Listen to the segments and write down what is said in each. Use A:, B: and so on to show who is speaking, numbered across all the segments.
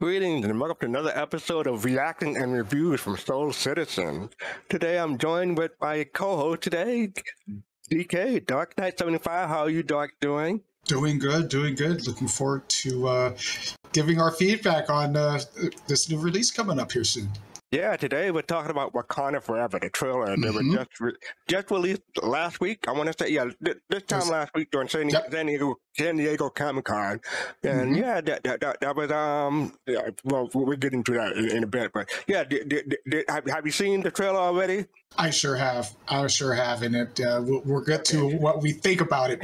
A: Greetings and welcome to another episode of Reacting and Reviews from Soul Citizen. Today I'm joined with my co-host today, DK, Dark Knight 75. How are you, Dark, doing?
B: Doing good. Looking forward to giving our feedback on this new release coming up here soon.
A: Yeah, today we're talking about Wakanda Forever, the trailer that was just released last week. I want to say, this time last week during San Diego Comic-Con. And that was, well, we'll get into that in a bit. But yeah, have you seen the trailer already?
B: I sure have. And we'll get to what we think about it.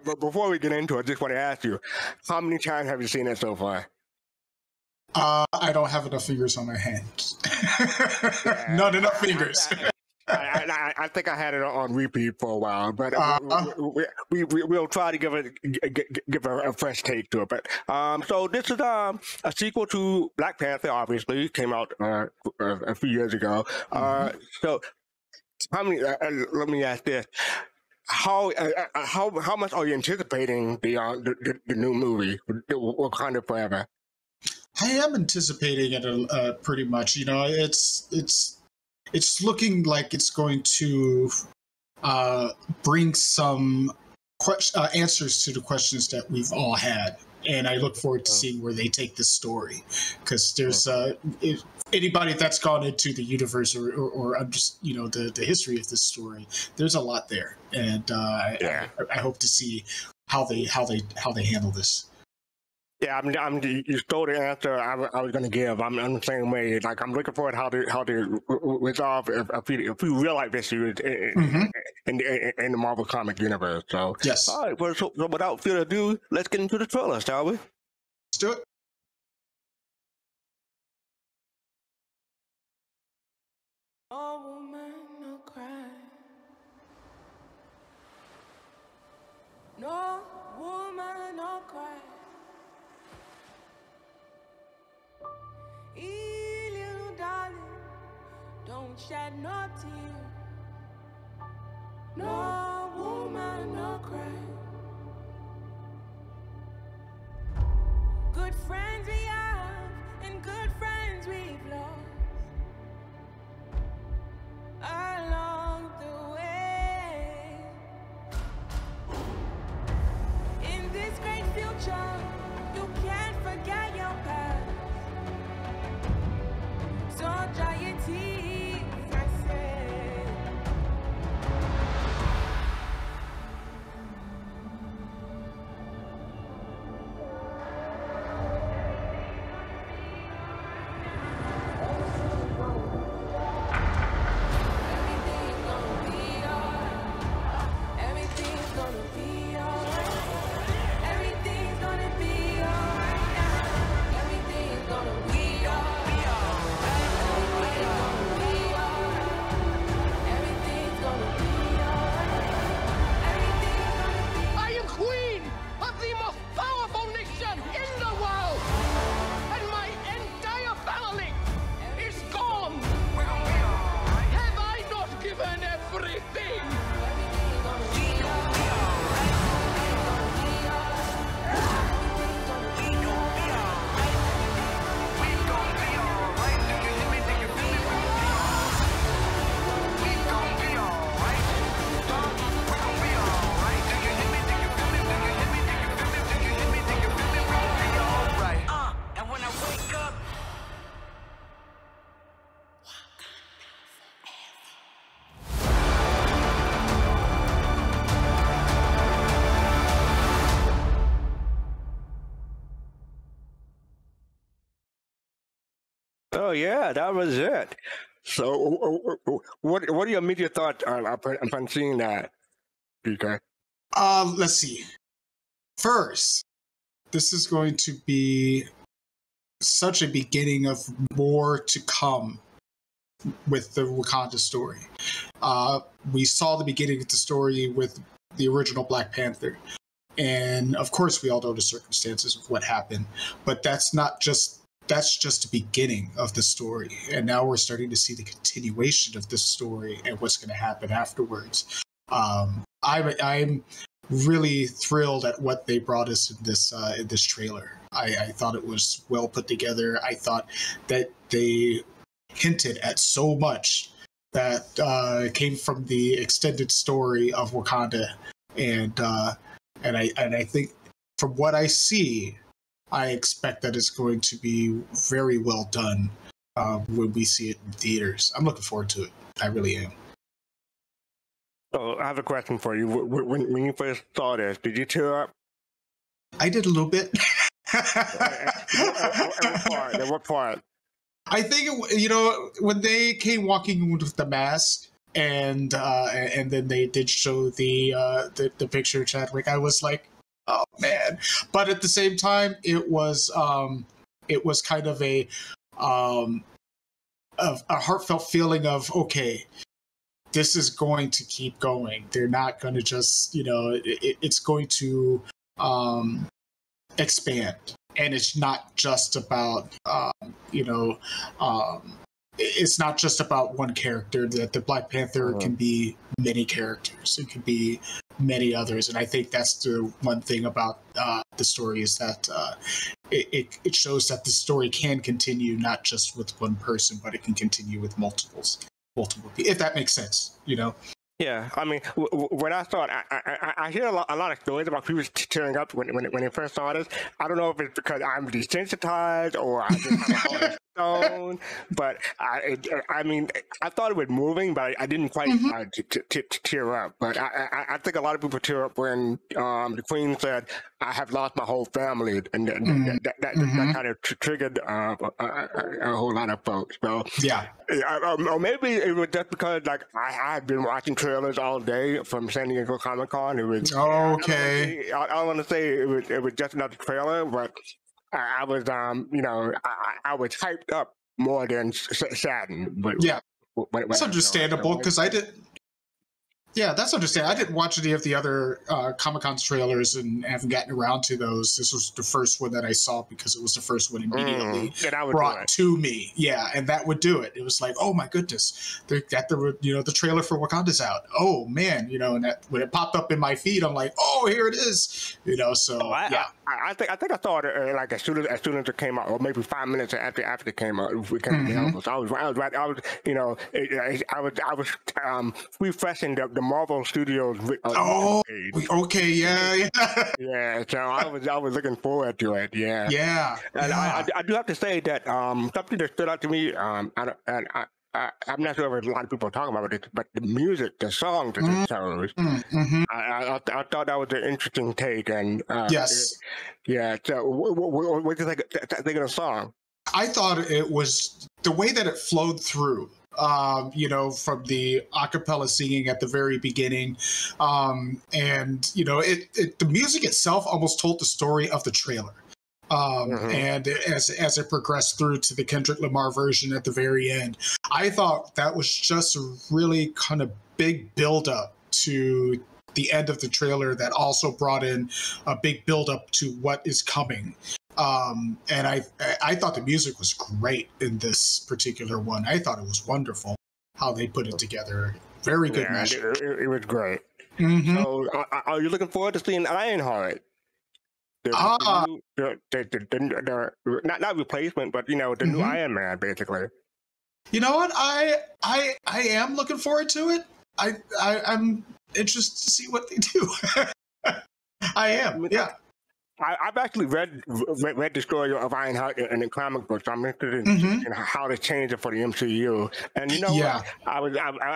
A: But before we get into it, I just want to ask you, how many times have you seen it so far?
B: I don't have enough fingers on my hands. Not enough fingers.
A: I think I had it on repeat for a while, but we'll try to give a fresh take to it. But so this is a sequel to Black Panther. Obviously, it came out a few years ago. So how many? Let me ask this. How much are you anticipating the new movie, Wakanda Forever?
B: I am anticipating it pretty much. You know, it's looking like it's going to bring some answers to the questions that we've all had, and I look forward to seeing where they take this story. Because there's anybody that's gone into the universe or just the history of this story, there's a lot there, and I hope to see how they handle this.
A: Yeah, you stole the answer I was going to give. I'm the same way. Like, I'm looking forward how to resolve a few real life issues in the Marvel comic universe. So
B: yes.
A: All right. Well, so without further ado, let's get into the trailer, shall we?
B: Let's do it.
C: No woman, no cry. No woman, no cry. Little darling, don't shed no tear. No woman, no cry. Good friends we have and good friends we've lost along the way. In this great future, you can't forget your past. So dry your tears, I say. Everything's gonna be alright. Everything's gonna be alright. Everything's gonna be alright now. Everything's gonna be alright.
A: Oh yeah, that was it. So, what are your immediate thoughts upon seeing that, DK?
B: Let's see. First, this is going to be such a beginning of more to come with the Wakanda story. We saw the beginning of the story with the original Black Panther, and of course, we all know the circumstances of what happened. But that's just the beginning of the story, and now we're starting to see the continuation of this story and what's going to happen afterwards. I'm really thrilled at what they brought us in this trailer. I thought it was well put together. I thought that they hinted at so much that came from the extended story of Wakanda, and I think from what I see, I expect that it's going to be very well done when we see it in theaters. I'm looking forward to it. I really am.
A: So I have a question for you. When you first saw this, did you tear up?
B: I did a little bit.
A: At what part?
B: I think when they came walking with the mask, and then they did show the picture of Chadwick, I was like, oh man! But at the same time, it was kind of a heartfelt feeling of, okay, this is going to keep going. They're not going to just, it's going to expand. And it's not just about, it's not just about one character. That the Black Panther can be many characters. It could be many others. And I think that's the one thing about the story is that it shows that the story can continue not just with one person, but it can continue with multiple people, if that makes sense,
A: Yeah, I mean, when I saw it, I hear a lot of stories about people tearing up when they first saw this. I don't know if it's because I'm desensitized or I just have a heart of stone, but I mean, I thought it was moving, but I didn't quite tear up. But I think a lot of people tear up when the Queen said, "I have lost my whole family," and that kind of triggered a whole lot of folks. So
B: yeah,
A: or maybe it was just because like I had been watching trailers all day from San Diego Comic-Con. It was
B: okay.
A: I don't want to say it was just another trailer, but I was I was hyped up more than saddened. But
B: yeah, that's understandable because I did. Yeah, that's understandable. I didn't watch any of the other Comic-Con trailers and haven't gotten around to those. This was the first one that I saw because it was the first one immediately brought to me. Yeah, and that would do it. It was like, oh my goodness, they got the trailer for Wakanda's out. Oh man, and that when it popped up in my feed, I'm like, oh, here it is. So yeah.
A: I think I saw it like as soon as it came out, or maybe 5 minutes after it came out. We came to the albums. I was refreshing the Marvel Studios.
B: Okay, yeah.
A: Yeah. So I was looking forward to it. Yeah.
B: Yeah.
A: And I do have to say that something that stood out to me. I'm not sure if a lot of people are talking about it, but the music, the songs that they chose, I thought that was an interesting take. And
B: yes,
A: So, what do you think of the song?
B: I thought it was the way that it flowed through. From the acapella singing at the very beginning, and the music itself almost told the story of the trailer. And as it progressed through to the Kendrick Lamar version at the very end, I thought that was just a really kind of big build up to the end of the trailer that also brought in a big build up to what is coming. And I thought the music was great in this particular one. I thought it was wonderful how they put it together. Very good mashup.
A: It was great. So are you looking forward to seeing Ironheart? Not replacement, but the new Iron Man, basically.
B: You know what? I am looking forward to it. I'm interested to see what they do. I am. Yeah.
A: I've actually read the story of Ironheart in the comic books. I'm interested in how to change it for the MCU. And what? I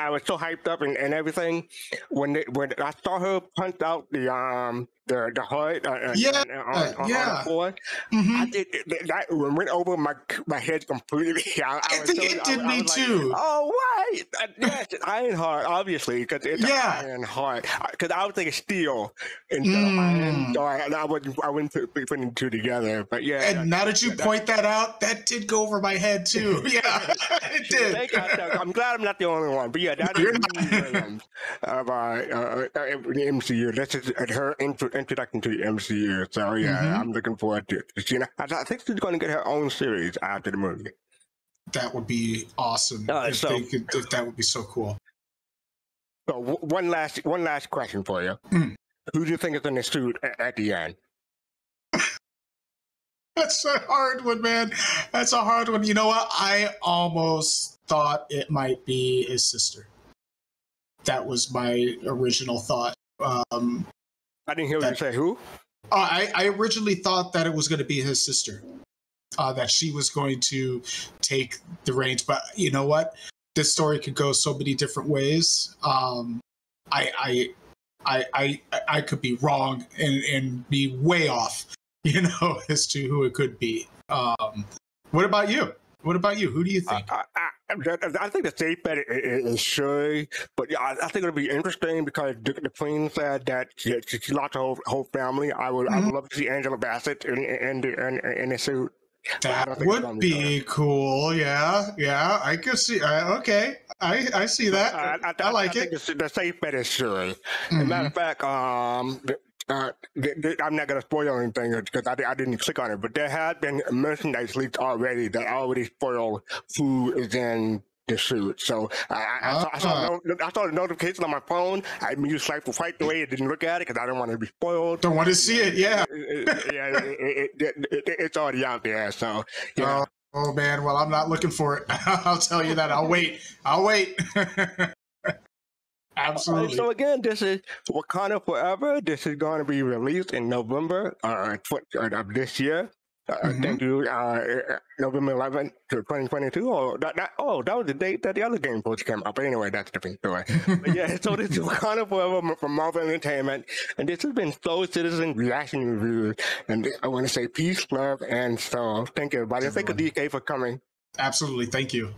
A: was so hyped up and everything when I saw her punch out the heart on the floor. That went over my head completely.
B: It did me too.
A: Like, oh, right. Yes, Ironheart, obviously, because it's Ironheart. Because I was thinking steel instead of iron. So I wouldn't put the two together. But yeah.
B: And now that you point that out, that did go over my head too. Yeah, it did.
A: I'm glad I'm not the only one. But yeah, that is Williams of the MCU. That's her introduction to the MCU. So yeah, I'm looking forward to seeing. I think she's going to get her own series after the movie.
B: That would be awesome. If that would be so cool.
A: So one last question for you. Who do you think is in the suit at the end?
B: That's a hard one, man. That's a hard one. You know what? I almost thought it might be his sister. That was my original thought.
A: I didn't hear you say who.
B: I originally thought that it was going to be his sister. That she was going to take the reins, but you know what? This story could go so many different ways. I could be wrong and be way off, you know, as to who it could be. What about you? What about you? Who do you think?
A: I think the safe bet is Shuri, but yeah, I think it'll be interesting because the Queen said that she lost her whole family. I would love to see Angela Bassett in the suit.
B: That would be cool. Yeah, I could see. Okay, I see that. I like it.
A: The safe bet is Shuri. As a matter of fact, I'm not going to spoil anything because I didn't click on it, but there had been merchandise leaked already that already spoiled who is in the suit. So I saw the notification on my phone. I immediately swiped the way. It didn't look at it because I didn't want to be spoiled.
B: Don't want to see it. Yeah.
A: It's already out there. So yeah.
B: Oh man. Well, I'm not looking for it. I'll tell you that. I'll wait. Absolutely.
A: So again, this is Wakanda Forever. This is going to be released in November of this year. Thank you, November 11th, 2022. That was the date that the other game post came out. But anyway, that's a different story. But yeah, so this is Wakanda Forever from Marvel Entertainment. And this has been Soul Citizen Reaction Reviews. And I want to say peace, love, and soul. Thank you, everybody. Thank you, DK, for coming.
B: Absolutely. Thank you.